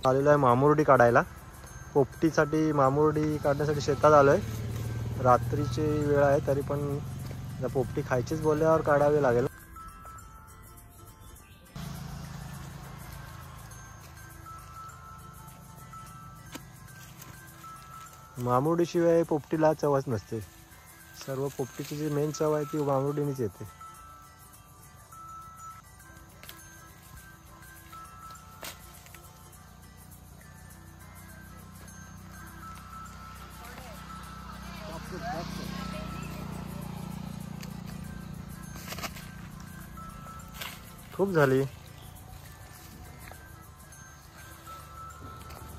आलेलो आहे मामुर्डी काढायला. पोपटीसाठी मामुर्डी काढण्यासाठी शेतात आलो आहे. रात्रीची वेळ आहे तरी पण पोपटी खायचीच बोलल्यावर काढावी लागेल. मामुर्डीशिवाय पोपटीला चवच नसते. सर्व पोपटीची जी मेन चव आहे ती मामुर्डीनेच येते. खूप झाली.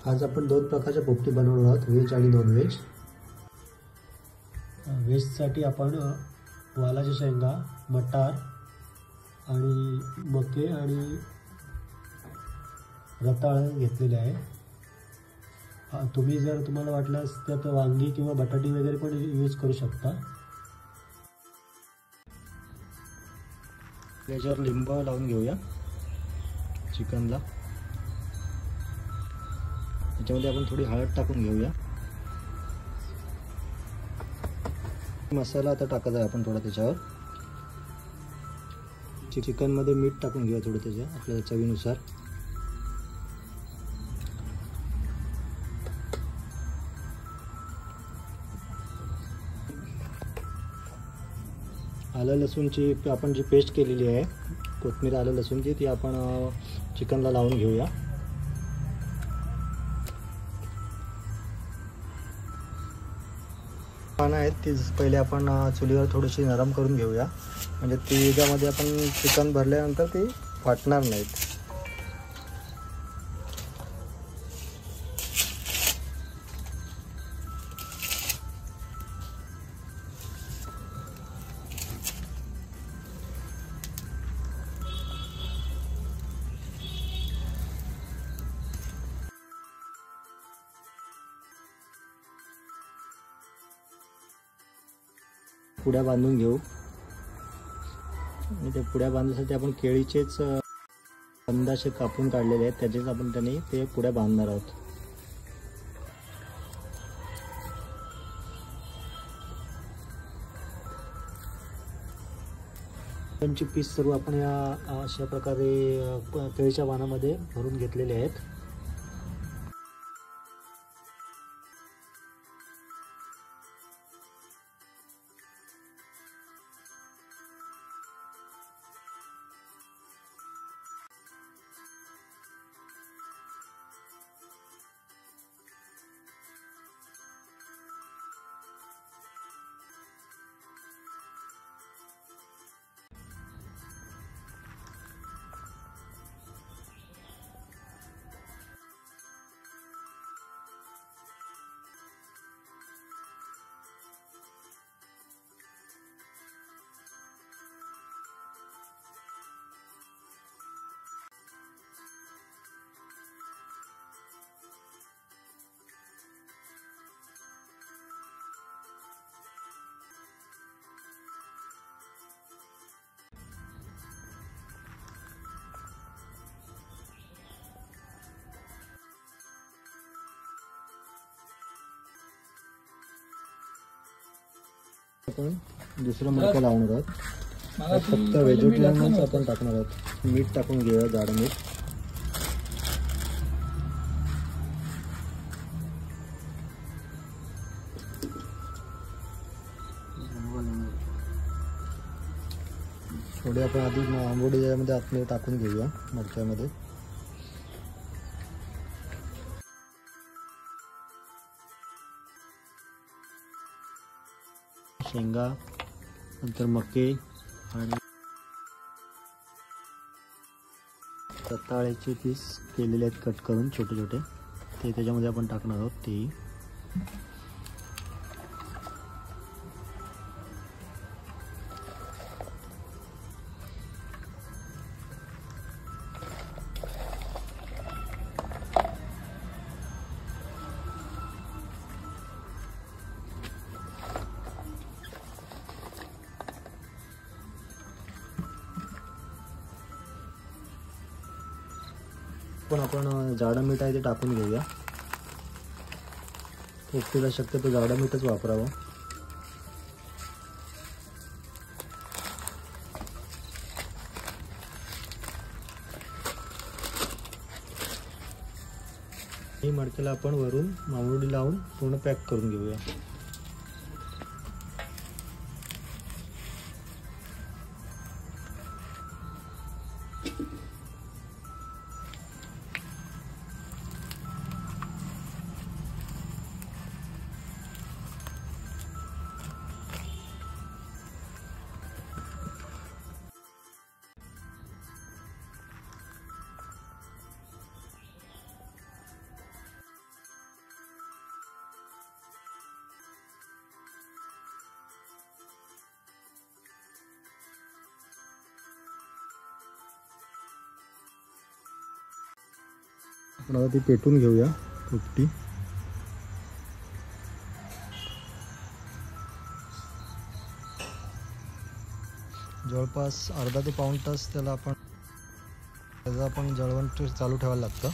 आज आपण दोन प्रकारच्या पोपटी बनवणार आहोत, व्हेज आणि नॉन व्हेज. व्हेजसाठी आपण वालाच्या शेंगा, मटार आणि मके आणि रताळ घेतलेले आहे. तुम्ही जर तुम्हाला वाटल्यास त्यात वांगी किंवा बटाटी वगैरे पण यूज करू शकता. याच्यावर लिंबू लावून घेऊया चिकनला. त्याच्यामध्ये आपण थोडी हळद टाकून घेऊया. मसाला आता टाकायचा आहे आपण थोडा त्याच्यावर. चिकनमध्ये मीठ टाकून घेऊया थोडं त्याच्या आपल्या चवीनुसार. आलं लसूणची आपण जी पेस्ट केलेली आहे, कोथिंबीर आलं लसूणची, ती आपण चिकनला लावून घेऊया. पानं आहेत ती पहिले आपण चुलीवर थोडीशी नरम करून घेऊया, म्हणजे ती त्यामध्ये आपण चिकन भरल्यानंतर ती फाटणार नाहीत. पुड्या बांधून घेऊ. आणि त्या पुड्या बांधण्यासाठी आपण केळीचेच अंदाजे कापून काढलेले आहेत, त्याचेच आपण त्यांनी ते पुड्या बांधणार आहोत. चिकनचे पीस सर्व आपण या अशा प्रकारे केळीच्या पानामध्ये भरून घेतलेले आहेत. आपण दुसरं मडकं लावणार आहोत. फक्त व्हेजिटेबल्स आपण टाकणार आहोत. मीठ टाकून घेऊया, जाड मीठ. थोडे आपण आधी आंबोडी यामध्ये आतमध्ये टाकून घेऊया मडक्यामध्ये. शेंगा, नंतर मके आणि रताळ्याचे पीस केलेले आहेत कट करून छोटे छोटे, ते त्याच्यामध्ये आपण टाकणार आहोत. ते पण आपण जाडं मीठ आहे ते टाकून घेऊया. पोपटीला शक्यतो जाडं मीठच वापरावं. ही मडक्याला आपण वरून मामुरडी लावून पूर्ण पॅक करून घेऊया. आपण आता ती पेटून घेऊया पोपटी. जवळपास अर्धा ते पाऊण तास त्याला आपण जळवण चालू ठेवायला लागतं.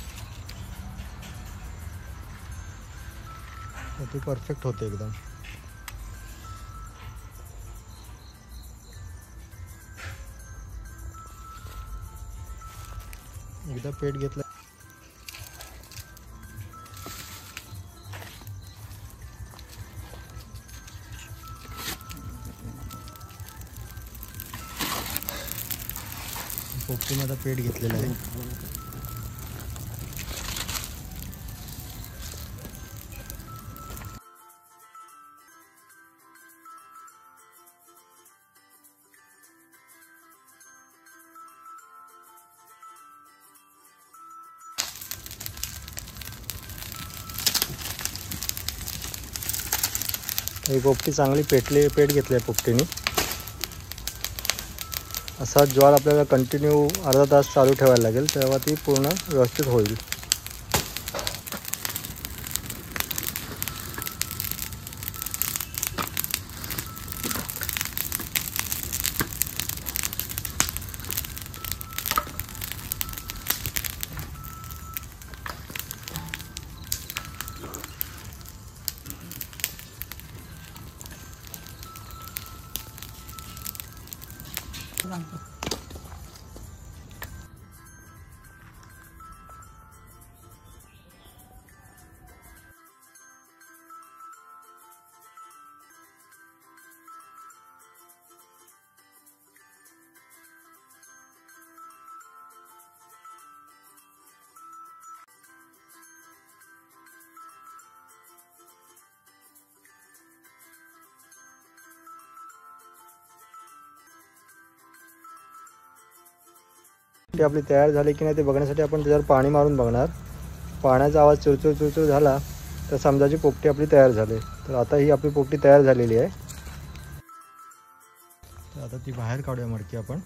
तर ते परफेक्ट होते एकदम. एकदा पेट घेतलं पोपटीने आता पेट घेतलेलं आहे. ही पोपटी चांगली पेट घेतली आहे पोपटीने. असा ज्वाल आपल्याला कंटिन्यू अर्धा तास चालू ठेवायला लागेल, तेव्हा ती पूर्ण व्यवस्थित होईल. ती आपली तयार झाली की नाही ते बघण्यासाठी आपण त्याच्यावर पाणी मारून बघणार. पाण्याचा आवाज चुरचुर चुरचुर झाला तर समजायची पोपटी आपली तयार झाली. तर आता ही आपली पोपटी तयार झालेली आहे. तर आता ती बाहेर काढूया मडकी आपण.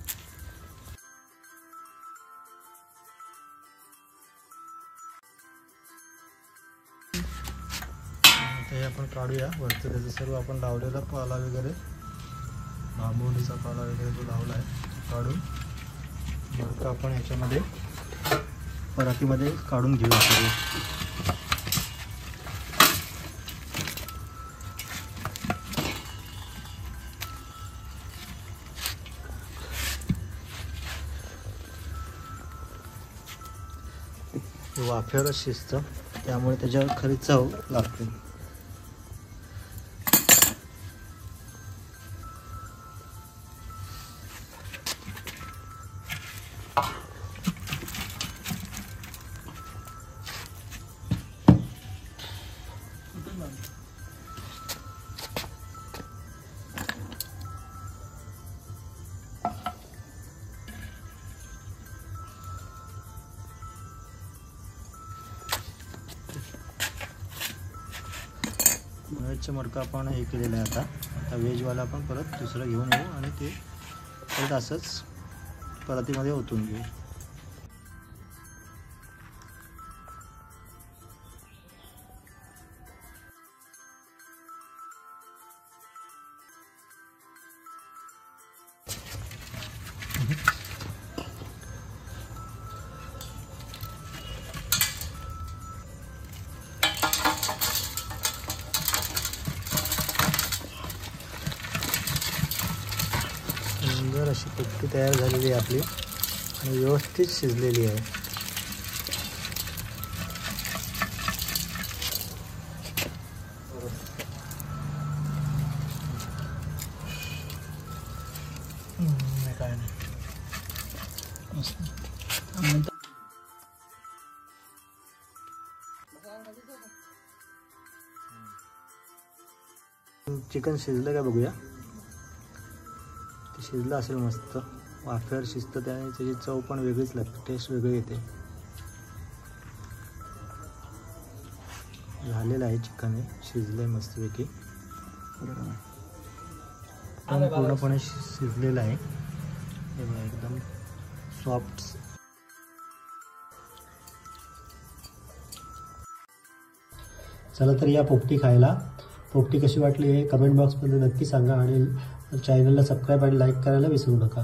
आता हे आपण काढूया वरचं त्याचं सर्व आपण लावलेला पाला वगैरे, बांबुडीचा पाला वगैरे जो लावला आहे काढून मडकं आपण ह्याच्यामध्ये परातीमध्ये काढून घेऊया सगळे. वाफेवरच शिजतं त्यामुळे त्याच्यावर खरी चव लागते. व्हेजचं मडकं आपण हे केलेलं आहे. आता व्हेजवाला आपण परत दुसरं घेऊन येऊ आणि ते परत असंच परातीमध्ये ओतून घेऊ. सुंदर अशी पोपटी तयार झालेली आहे आपली आणि व्यवस्थित शिजलेली आहे. काय नाही चिकन शिजलं का बघूया. ते शिजलं असेल मस्त, वाफेवर शिजतं त्याने त्याची चव पण वेगळीच लागते, टेस्ट वेगळी येते. झालेलं आहे चिकन, हे शिजलं आहे मस्तपैकी, पूर्णपणे शिजलेलं आहे. हे बघा एकदम सॉफ्ट. चला तर या पोपटी खायला. पोपटी कशी वाटली हे कमेंट बॉक्समध्ये नक्की सांगा आणि चॅनलला सबस्क्राईब आणि लाईक करायला विसरू नका.